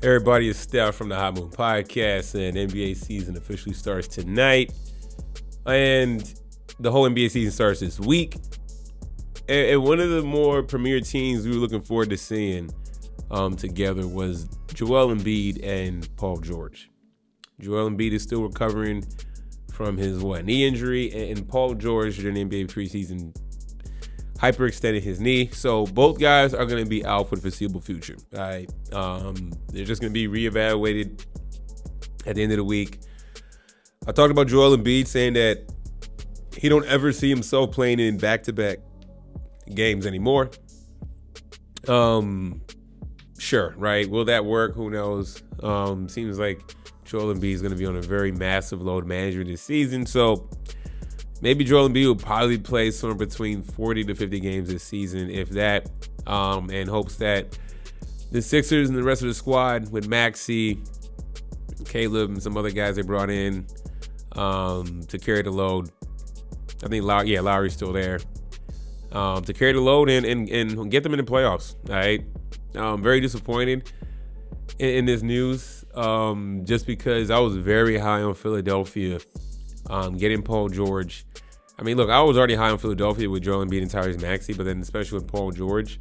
Everybody, is Steph from the Hot Moon Podcast, and NBA season officially starts tonight. And the whole NBA season starts this week. And one of the more premier teams we were looking forward to seeing together was Joel Embiid and Paul George. Joel Embiid is still recovering from his knee injury, and Paul George during the NBA preseason hyperextended his knee. So both guys are going to be out for the foreseeable future. All right. They're just going to be reevaluated at the end of the week. I talked about Joel Embiid saying that he don't ever see himself playing in back-to-back games anymore. Sure, right? Will that work? Who knows? Seems like Joel Embiid is going to be on a very massive load management this season. So maybe Joel Embiid will probably play somewhere between 40 to 50 games this season, if that, and hopes that the Sixers and the rest of the squad with Maxey, Caleb, and some other guys they brought in to carry the load. I think Lowry's still there. To carry the load and get them in the playoffs. All right. Very disappointed in this news, just because I was very high on Philadelphia getting Paul George. I mean, look, I was already high on Philadelphia with Joel Embiid and Tyrese Maxey, but then especially with Paul George,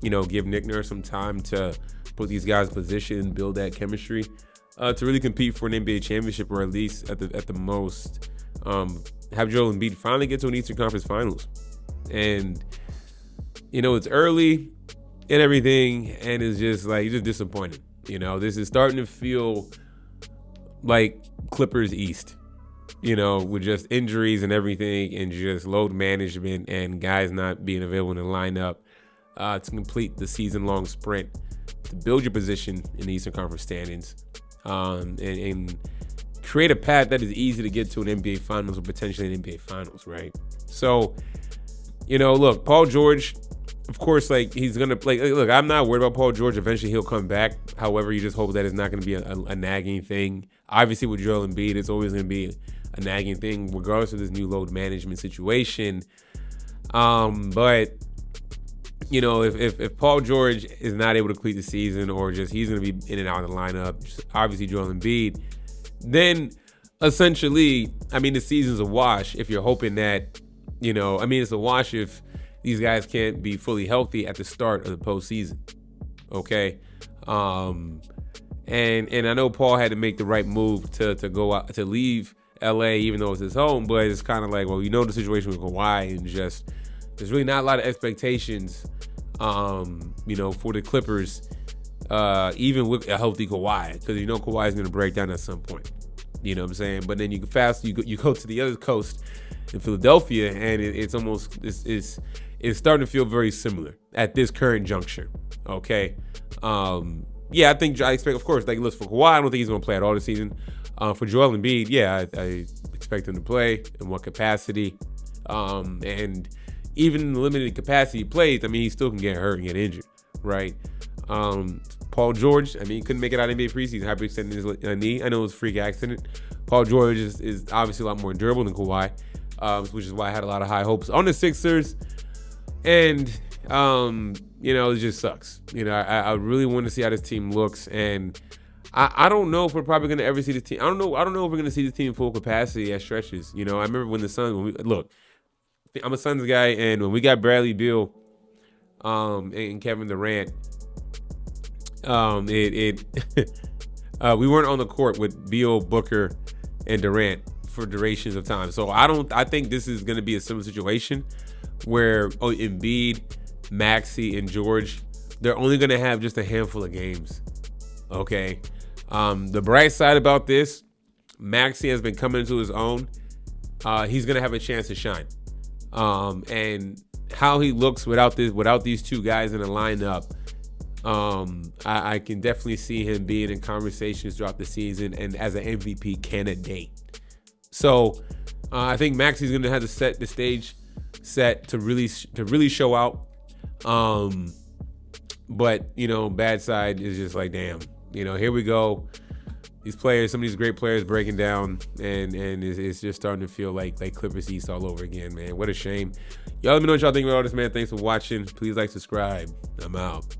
give Nick Nurse some time to put these guys in position, build that chemistry to really compete for an NBA championship, or at least at the most have Joel Embiid finally get to an Eastern Conference Finals. And it's early and everything, and it's just disappointed. This is starting to feel like Clippers East, with just injuries and everything, and just load management and guys not being available in the lineup to complete the season-long sprint to build your position in the Eastern Conference standings, and create a path that is easy to get to an NBA Finals or potentially an NBA Finals, right? So, look, Paul George, of course, he's going to play. Look, I'm not worried about Paul George. Eventually, he'll come back. However, you just hope that it's not going to be a nagging thing. Obviously, with Joel Embiid, it's always going to be a nagging thing, regardless of this new load management situation. But, if Paul George is not able to complete the season, or just he's going to be in and out of the lineup, just obviously Joel Embiid, then essentially, the season's a wash if you're hoping that, it's a wash if these guys can't be fully healthy at the start of the postseason. Okay. And I know Paul had to make the right move to go out, to leave LA, even though it's his home, but it's kind of like, well, the situation with Kawhi, and just, there's really not a lot of expectations, for the Clippers, even with a healthy Kawhi, because Kawhi is going to break down at some point. You know what I'm saying? But then you go to the other coast in Philadelphia, and it's almost it's starting to feel very similar at this current juncture. Okay, I expect, of course, look, for Kawhi, I don't think he's going to play at all this season. For Joel Embiid, I expect him to play. In what capacity? And even in the limited capacity he plays, he still can get hurt and get injured, right? Paul George, he couldn't make it out of NBA preseason, hyperextending his knee. I know it was a freak accident. Paul George is obviously a lot more durable than Kawhi, which is why I had a lot of high hopes on the Sixers. And, it just sucks. I really want to see how this team looks. And I don't know if we're probably going to ever see the team. I don't know if we're going to see the team in full capacity at stretches. I remember when the Suns, look, I'm a Suns guy, and when we got Bradley Beal and Kevin Durant, we weren't on the court with Beal, Booker, and Durant for durations of time. So I think this is going to be a similar situation where Embiid, Maxey, and George, they're only going to have just a handful of games. Okay. The bright side about this, Maxey has been coming into his own. He's going to have a chance to shine. And how he looks without these two guys in the lineup, I can definitely see him being in conversations throughout the season and as an MVP candidate. So I think Maxey's going to have to set the stage set to really show out. But bad side is just like, damn, here we go. These players, some of these great players breaking down, and it's just starting to feel like Clippers East all over again, man. What a shame. Y'all let me know what y'all think about all this, man. Thanks for watching. Please like, subscribe. I'm out.